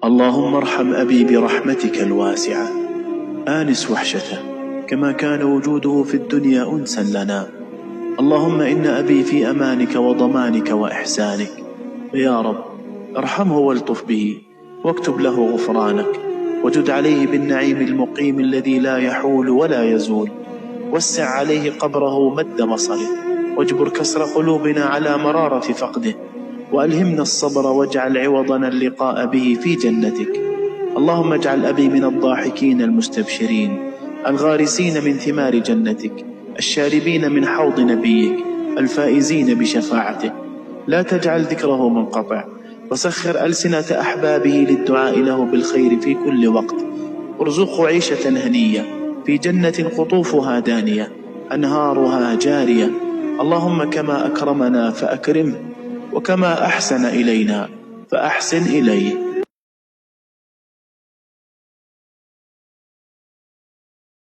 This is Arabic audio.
اللهم ارحم أبي برحمتك الواسعة، آنس وحشته كما كان وجوده في الدنيا أنسا لنا. اللهم إن أبي في أمانك وضمانك وإحسانك، يا رب ارحمه والطف به، واكتب له غفرانك، وجد عليه بالنعيم المقيم الذي لا يحول ولا يزول. وسع عليه قبره مد بصره، واجبر كسر قلوبنا على مرارة فقده، وألهمنا الصبر، واجعل عوضنا اللقاء به في جنتك. اللهم اجعل أبي من الضاحكين المستبشرين الغارسين من ثمار جنتك، الشاربين من حوض نبيك، الفائزين بشفاعته. لا تجعل ذكره منقطع، وسخر ألسنة أحبابه للدعاء له بالخير في كل وقت. ارزقه عيشة هنية في جنة قطوفها دانية أنهارها جارية. اللهم كما أكرمنا فأكرمه، وكما أحسن إلينا فأحسن إليه.